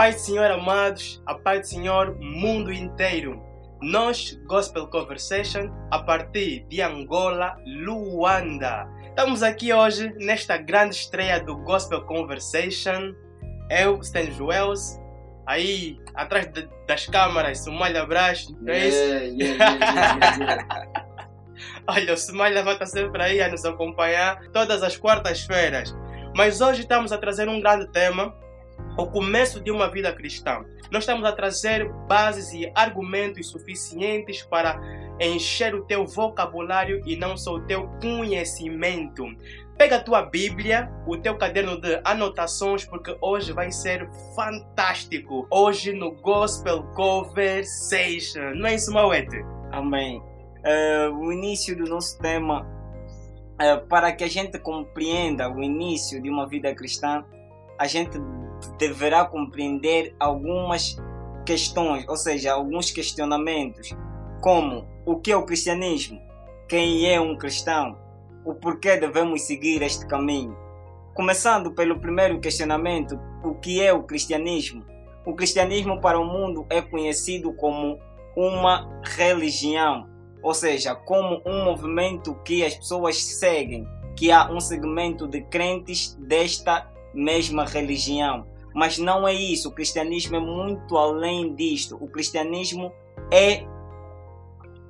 paz do Senhor, amados, a paz do Senhor, mundo inteiro. Nós, Gospel Conversation, a partir de Angola, Luanda. Estamos aqui hoje nesta grande estreia do Gospel Conversation. Eu, Stan Joels, aí atrás das câmaras, Somália Brás, não é isso? Olha, o Somália vai estar sempre aí a nos acompanhar todas as quartas-feiras. Mas hoje estamos a trazer um grande tema, o começo de uma vida cristã. Nós estamos a trazer bases e argumentos suficientes para encher o teu vocabulário e não só o teu conhecimento. Pega a tua Bíblia, o teu caderno de anotações, porque hoje vai ser fantástico. Hoje no Gospel Conversation. Não é isso, Mauete? Amém. O início do nosso tema, para que a gente compreenda o início de uma vida cristã, a gente deverá compreender algumas questões, ou seja, alguns questionamentos, como o que é o cristianismo, quem é um cristão, o porquê devemos seguir este caminho. Começando pelo primeiro questionamento, o que é o cristianismo? O cristianismo para o mundo é conhecido como uma religião, ou seja, como um movimento que as pessoas seguem, que há um segmento de crentes desta mesma religião. Mas não é isso, o cristianismo é muito além disto. O cristianismo é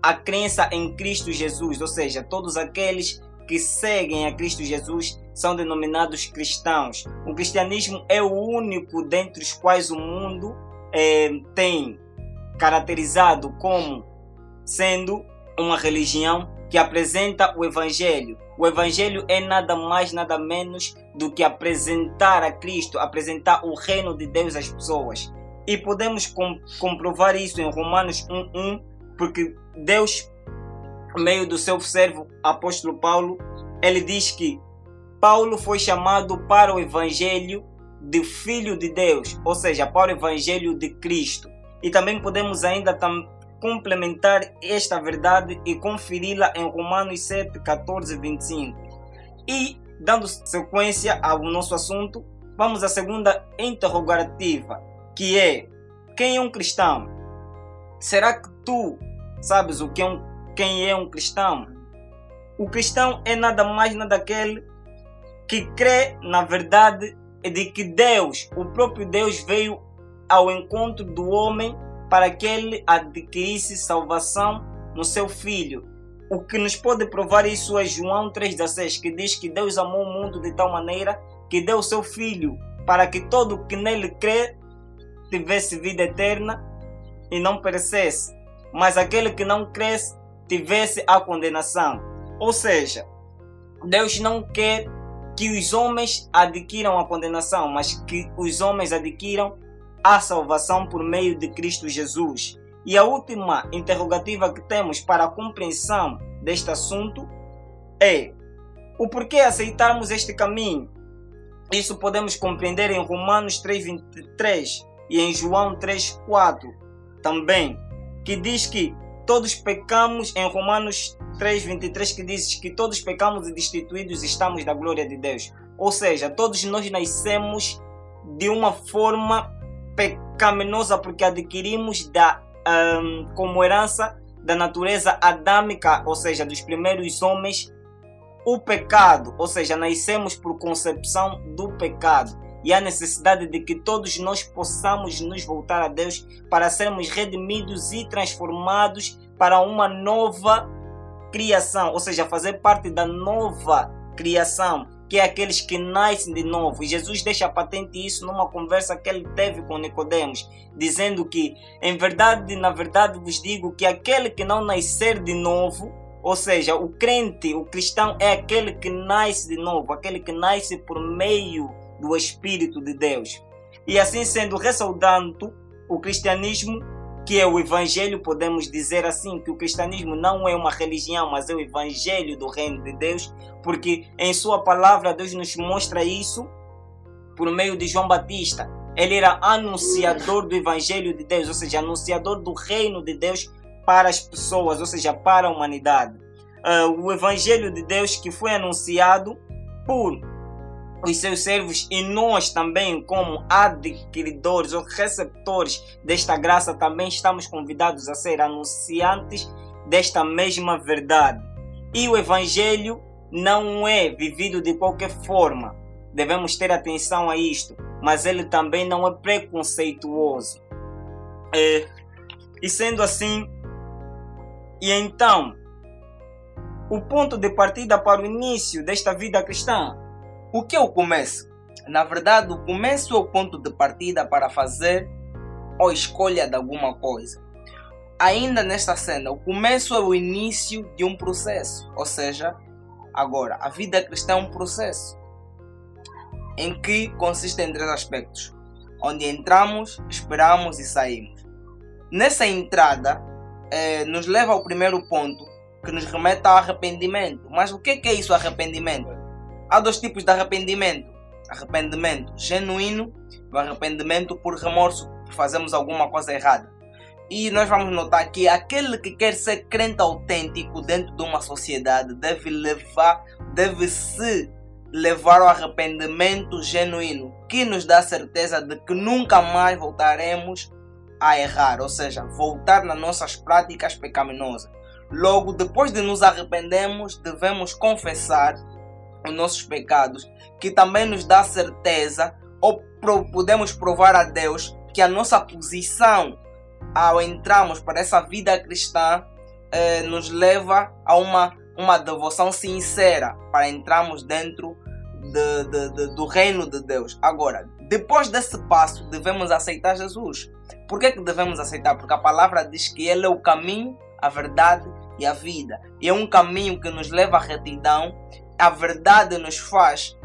a crença em Cristo Jesus, ou seja, todos aqueles que seguem a Cristo Jesus são denominados cristãos. O cristianismo é o único dentre os quais o mundo tem caracterizado como sendo uma religião que apresenta o Evangelho. O Evangelho é nada mais, nada menos do que apresentar a Cristo, apresentar o reino de Deus às pessoas. E podemos comprovar isso em Romanos 1:1, porque Deus, por meio do seu servo apóstolo Paulo, ele diz que Paulo foi chamado para o Evangelho de Filho de Deus, ou seja, para o Evangelho de Cristo. E também podemos ainda complementar esta verdade e conferi-la em Romanos 7, 14 e 25. E, dando sequência ao nosso assunto, vamos à segunda interrogativa, que é: quem é um cristão? Será que tu sabes quem é um cristão? O cristão é nada mais nada aquele que crê na verdade de que Deus, o próprio Deus, veio ao encontro do homem para que ele adquirisse salvação no seu Filho. O que nos pode provar isso é João 3,16, que diz que Deus amou o mundo de tal maneira que deu o seu Filho, para que todo que nele crê tivesse vida eterna e não perecesse, mas aquele que não cresce tivesse a condenação. Ou seja, Deus não quer que os homens adquiram a condenação, mas que os homens adquiram a salvação por meio de Cristo Jesus. E a última interrogativa que temos para a compreensão deste assunto é: o porquê aceitarmos este caminho? Isso podemos compreender em Romanos 3,23 e em João 3,4 também, que diz que todos pecamos, em Romanos 3,23, que diz que todos pecamos e destituídos estamos da glória de Deus. Ou seja, todos nós nascemos de uma forma pecaminosa porque adquirimos como herança da natureza adâmica, ou seja, dos primeiros homens, o pecado, ou seja, nascemos por concepção do pecado. E há necessidade de que todos nós possamos nos voltar a Deus para sermos redimidos e transformados para uma nova criação, ou seja, fazer parte da nova criação, que é aqueles que nascem de novo. E Jesus deixa patente isso numa conversa que ele teve com Nicodemos, dizendo que, em verdade, na verdade vos digo que aquele que não nascer de novo, ou seja, o crente, o cristão é aquele que nasce de novo, aquele que nasce por meio do Espírito de Deus. E assim sendo, ressaltando o cristianismo, que é o Evangelho, podemos dizer assim, que o cristianismo não é uma religião, mas é o Evangelho do Reino de Deus, porque em sua palavra Deus nos mostra isso por meio de João Batista. Ele era anunciador do Evangelho de Deus, ou seja, anunciador do Reino de Deus para as pessoas, ou seja, para a humanidade. O Evangelho de Deus que foi anunciado por os seus servos e nós também, como adquiridores ou receptores desta graça, também estamos convidados a ser anunciantes desta mesma verdade. E o Evangelho não é vivido de qualquer forma. Devemos ter atenção a isto. Mas ele também não é preconceituoso. E sendo assim, e então, o ponto de partida para o início desta vida cristã. O que é o começo? Na verdade, o começo é o ponto de partida para fazer ou escolha de alguma coisa. Ainda nesta cena, o começo é o início de um processo. Ou seja, agora, a vida cristã é um processo em que consiste em 3 aspectos. Onde entramos, esperamos e saímos. Nessa entrada, nos leva ao primeiro ponto, que nos remete ao arrependimento. Mas o que é isso, arrependimento? Há 2 tipos de arrependimento. Arrependimento genuíno e arrependimento por remorso, por fazermos alguma coisa errada. E nós vamos notar que aquele que quer ser crente autêntico dentro de uma sociedade deve se levar ao arrependimento genuíno, que nos dá certeza de que nunca mais voltaremos a errar, ou seja, voltar nas nossas práticas pecaminosas. Logo, depois de nos arrependermos, devemos confessar os nossos pecados, que também nos dá certeza, ou podemos provar a Deus que a nossa posição ao entrarmos para essa vida cristã nos leva a uma devoção sincera para entrarmos dentro do reino de Deus. Agora, depois desse passo, devemos aceitar Jesus. Por que devemos aceitar? Porque a palavra diz que Ele é o caminho, a verdade e a vida. E é um caminho que nos leva à retidão. A verdade nos faz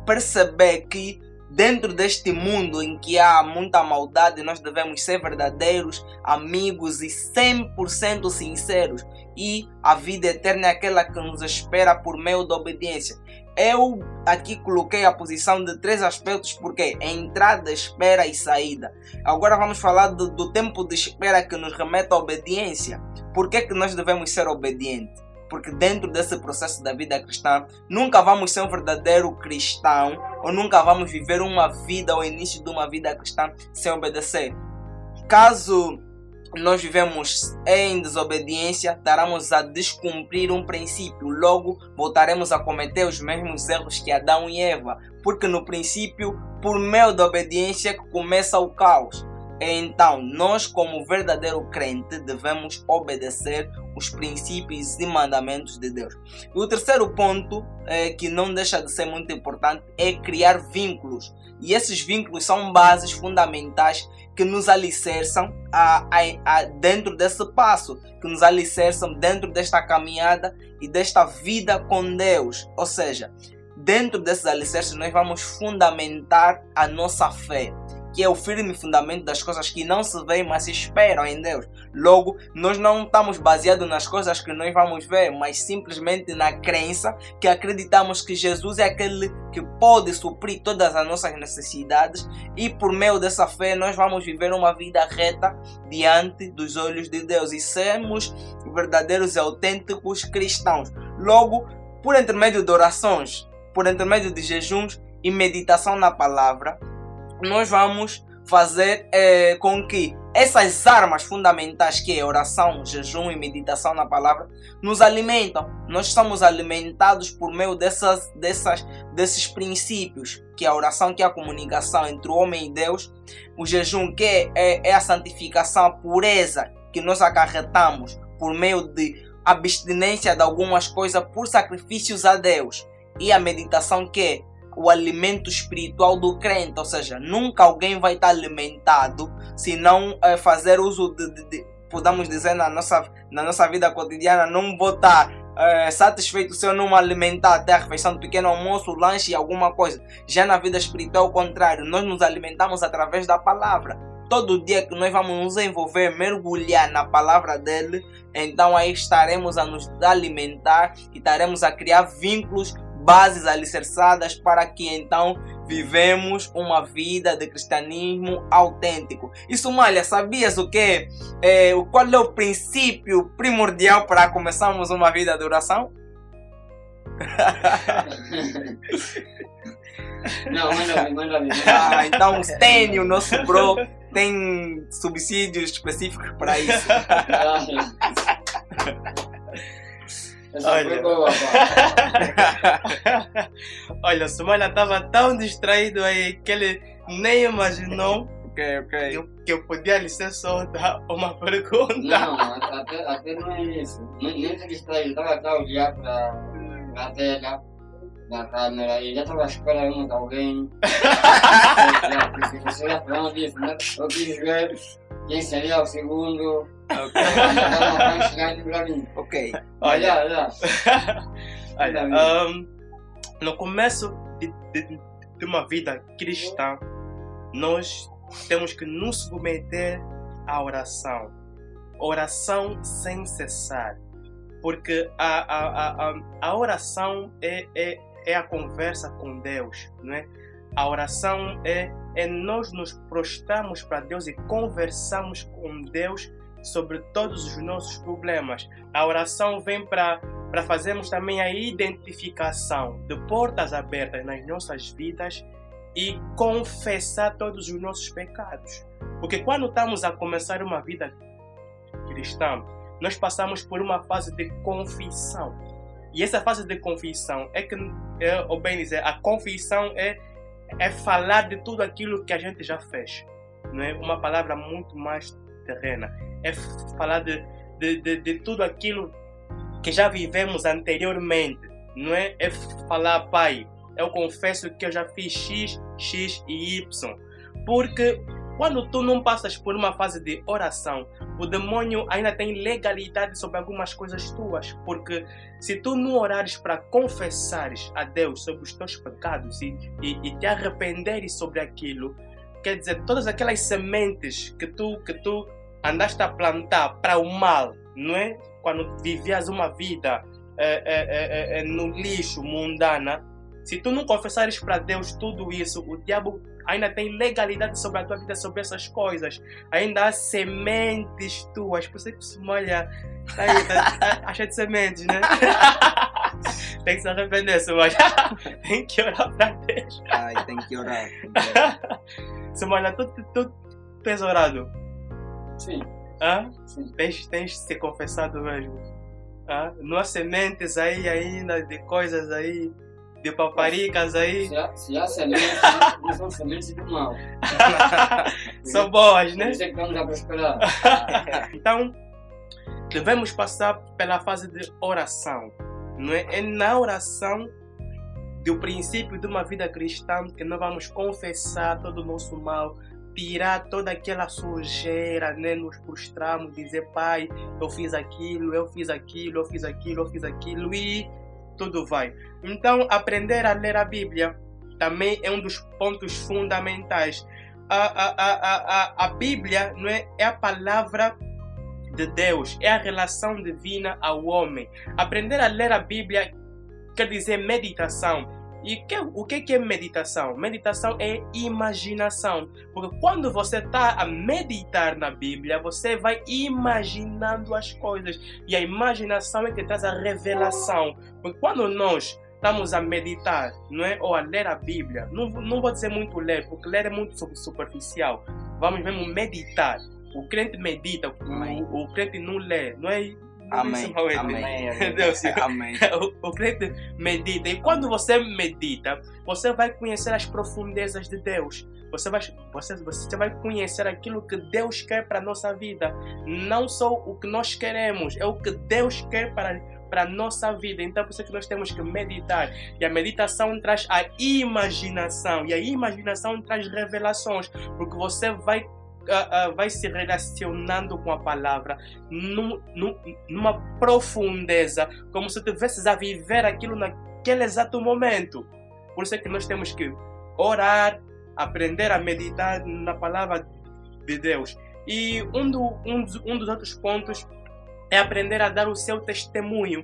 perceber que dentro deste mundo em que há muita maldade, nós devemos ser verdadeiros, amigos e 100% sinceros. E a vida eterna é aquela que nos espera por meio da obediência. Eu aqui coloquei a posição de 3 aspectos, porque é entrada, espera e saída. Agora vamos falar do tempo de espera que nos remete à obediência. Por que nós devemos ser obedientes? Porque dentro desse processo da vida cristã, nunca vamos ser um verdadeiro cristão, ou nunca vamos viver uma vida, ou início de uma vida cristã, sem obedecer. Caso nós vivemos em desobediência, estaremos a descumprir um princípio. Logo, voltaremos a cometer os mesmos erros que Adão e Eva. Porque no princípio, por meio da obediência que começa o caos. Então, nós como verdadeiro crente devemos obedecer os princípios e mandamentos de Deus. E o terceiro ponto, que não deixa de ser muito importante, é criar vínculos. E esses vínculos são bases fundamentais que nos alicerçam dentro desse passo, que nos alicerçam dentro desta caminhada e desta vida com Deus. Ou seja, dentro desses alicerces nós vamos fundamentar a nossa fé, que é o firme fundamento das coisas que não se veem, mas se esperam em Deus. Logo, nós não estamos baseados nas coisas que nós vamos ver, mas simplesmente na crença que acreditamos que Jesus é aquele que pode suprir todas as nossas necessidades, e por meio dessa fé nós vamos viver uma vida reta diante dos olhos de Deus e sermos verdadeiros e autênticos cristãos. Logo, por intermédio de orações, por intermédio de jejuns e meditação na palavra, nós vamos fazer com que essas armas fundamentais, que é oração, jejum e meditação na palavra, nos alimentam. Nós somos alimentados por meio desses princípios, que é a oração, que é a comunicação entre o homem e Deus, o jejum, que é a santificação, a pureza que nós acarretamos por meio de abstinência de algumas coisas por sacrifícios a Deus, e a meditação, que é o alimento espiritual do crente. Ou seja, nunca alguém vai estar alimentado se não fazer uso podemos dizer, na nossa vida cotidiana. Não vou estar satisfeito se eu não me alimentar até a refeição do pequeno almoço, lanche e alguma coisa. Já na vida espiritual, ao contrário, nós nos alimentamos através da palavra. Todo dia que nós vamos nos envolver, mergulhar na palavra dele, então aí estaremos a nos alimentar e estaremos a criar vínculos, bases alicerçadas, para que então vivemos uma vida de cristianismo autêntico. E Sumália, sabias qual é o princípio primordial para começarmos uma vida de oração? Não, manda vir. Ah, então o Stênio, nosso bro, tem subsídios específicos para isso. Essa Olha. foi boa, pá. Olha, o Sumalha estava tão distraído aí que ele nem imaginou Ok. que eu podia lhe ser só dar uma pergunta. Não, até não é isso. Nem se distraí, estava a olhar para a tela da câmera e já estava esperando de alguém. Você já falou disso, né? Eu quis ver quem seria o segundo. Ok. Olha, no começo de uma vida cristã, nós temos que nos submeter à oração. Oração sem cessar. Porque a oração é a conversa com Deus, não é? A oração é nós nos prostrarmos para Deus e conversamos com Deus sobre todos os nossos problemas. A oração vem para fazermos também a identificação de portas abertas nas nossas vidas e confessar todos os nossos pecados. Porque quando estamos a começar uma vida cristã, nós passamos por uma fase de confissão. E essa fase de confissão ou bem dizer, a confissão é falar de tudo aquilo que a gente já fez. Não é uma palavra muito mais terrena. É falar de tudo aquilo que já vivemos anteriormente. Não é? É falar, Pai, eu confesso que eu já fiz X e Y. Porque quando tu não passas por uma fase de oração, o demônio ainda tem legalidade sobre algumas coisas tuas. Porque se tu não orares para confessares a Deus sobre os teus pecados e te arrependeres sobre aquilo, quer dizer, todas aquelas sementes que tu andaste a plantar para o mal, não é? Quando vivias uma vida no lixo, mundana, se tu não confessares para Deus tudo isso, o diabo ainda tem legalidade sobre a tua vida, sobre essas coisas. Ainda há sementes tuas. Por isso que se molha, tá cheio de sementes, né? Tem que se arrepender, Sumalha. Tem que orar para Deus. Ai, tem que orar. Sumalha, tu tens orado? Sim. Hã? Sim. Tens se confessado mesmo? Hã? Não há sementes aí ainda, de coisas aí, de paparicas aí? Se há sementes, não são sementes do mal. São boas, né? Por isso é que vamos a prosperar. Então, devemos passar pela fase de oração. Não é? É na oração do princípio de uma vida cristã que nós vamos confessar todo o nosso mal, tirar toda aquela sujeira, né? Nos prostrarmos, dizer, Pai, eu fiz aquilo e tudo vai. Então, aprender a ler a Bíblia também é um dos pontos fundamentais. A Bíblia, não é a palavra de Deus, é a relação divina ao homem. Aprender a ler a Bíblia quer dizer meditação. E o que é meditação? Meditação é imaginação. Porque quando você está a meditar na Bíblia, você vai imaginando as coisas. E a imaginação é que traz a revelação. Porque quando nós estamos a meditar, não é? Ou a ler a Bíblia, não vou dizer muito ler, porque ler é muito superficial. Vamos mesmo meditar. O crente medita, o crente não lê, não é? Amém. Deus, Amém. o crente medita. E quando você medita, você vai conhecer as profundezas de Deus. Você vai conhecer aquilo que Deus quer para a nossa vida. Não só o que nós queremos, é o que Deus quer para a nossa vida. Então, por isso que nós temos que meditar. E a meditação traz a imaginação. E a imaginação traz revelações. Porque você vai se relacionando com a palavra numa profundeza, como se tivesses a viver aquilo naquele exato momento. Por isso é que nós temos que orar, aprender a meditar na palavra de Deus. E um dos outros pontos é aprender a dar o seu testemunho.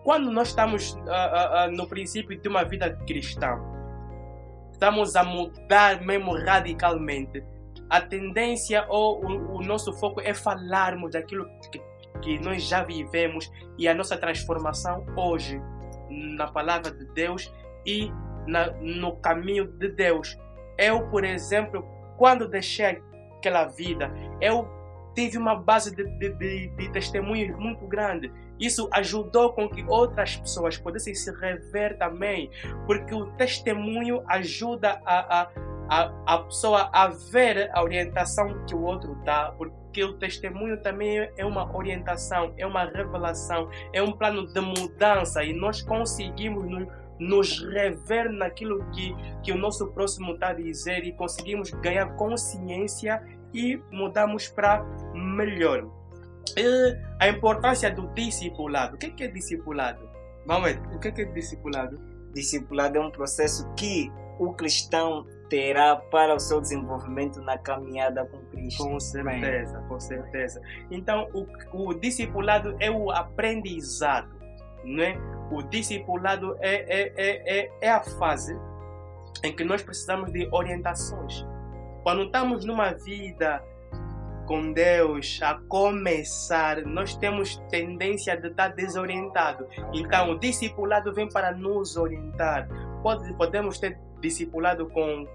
Quando nós estamos no princípio de uma vida cristã, estamos a mudar mesmo radicalmente. A tendência ou o nosso foco é falarmos daquilo que nós já vivemos e a nossa transformação hoje na palavra de Deus e no caminho de Deus. Eu, por exemplo, quando deixei aquela vida, eu tive uma base de testemunhos muito grande. Isso ajudou com que outras pessoas pudessem se rever também, porque o testemunho ajuda a pessoa a ver a orientação que o outro dá, porque o testemunho também é uma orientação, é uma revelação, é um plano de mudança, e nós conseguimos nos rever naquilo que o nosso próximo está a dizer, e conseguimos ganhar consciência e mudamos para melhor. E a importância do discipulado. O que é discipulado? Vamos ver, o que é discipulado? Discipulado é um processo que o cristão terá para o seu desenvolvimento na caminhada com Cristo. Com certeza, com certeza. Então, o discipulado é o aprendizado, não é? O discipulado é a fase em que nós precisamos de orientações. Quando estamos numa vida com Deus a começar, nós temos tendência de estar desorientado. Então, o discipulado vem para nos orientar. Podemos ter discipulado com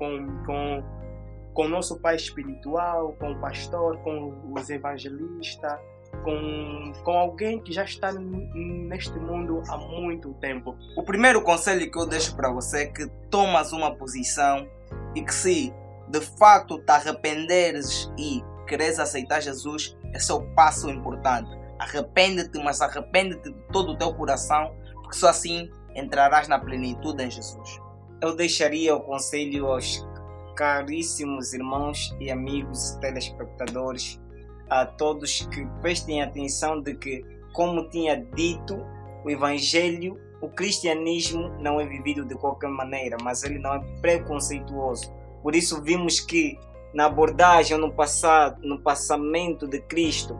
o nosso pai espiritual, com o pastor, com os evangelistas, com alguém que já está neste mundo há muito tempo. O primeiro conselho que eu deixo para você é que tomas uma posição e que, se de fato te arrependeres e queres aceitar Jesus, esse é o passo importante. Arrepende-te, mas arrepende-te de todo o teu coração, porque só assim entrarás na plenitude em Jesus. Eu deixaria o conselho aos caríssimos irmãos e amigos telespectadores, a todos, que prestem atenção de que, como tinha dito, o Evangelho, o cristianismo não é vivido de qualquer maneira, mas ele não é preconceituoso. Por isso vimos que na abordagem, no passamento de Cristo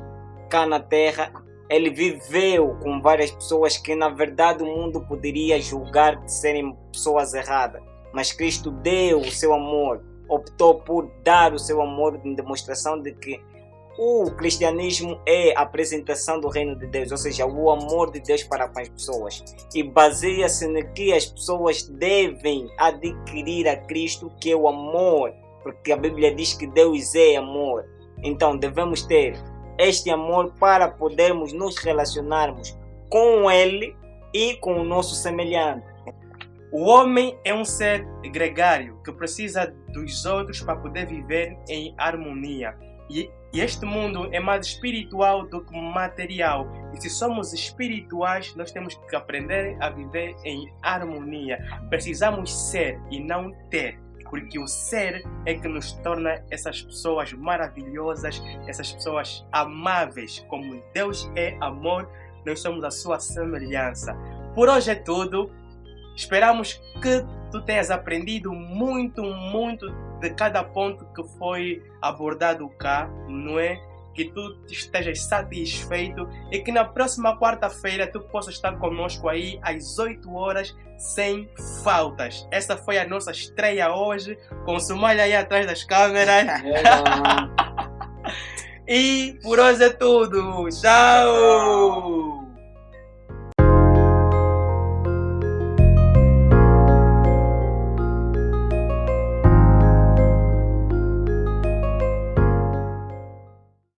cá na Terra, ele viveu com várias pessoas que na verdade o mundo poderia julgar de serem pessoas erradas. Mas Cristo deu o seu amor, optou por dar o seu amor em demonstração de que o cristianismo é a apresentação do reino de Deus, ou seja, o amor de Deus para com as pessoas. E baseia-se no que as pessoas devem adquirir a Cristo, que é o amor, porque a Bíblia diz que Deus é amor. Então devemos ter este amor para podermos nos relacionarmos com Ele e com o nosso semelhante. O homem é um ser gregário que precisa dos outros para poder viver em harmonia. E este mundo é mais espiritual do que material. E se somos espirituais, nós temos que aprender a viver em harmonia. Precisamos ser e não ter. Porque o ser é que nos torna essas pessoas maravilhosas, essas pessoas amáveis. Como Deus é amor, nós somos a sua semelhança. Por hoje é tudo. Esperamos que tu tenhas aprendido muito de cada ponto que foi abordado cá, não é? Que tu estejas satisfeito e que na próxima quarta-feira tu possas estar conosco aí às 8 horas sem faltas. Essa foi a nossa estreia hoje, com o Sumalha aí atrás das câmeras. E por hoje é tudo. Tchau!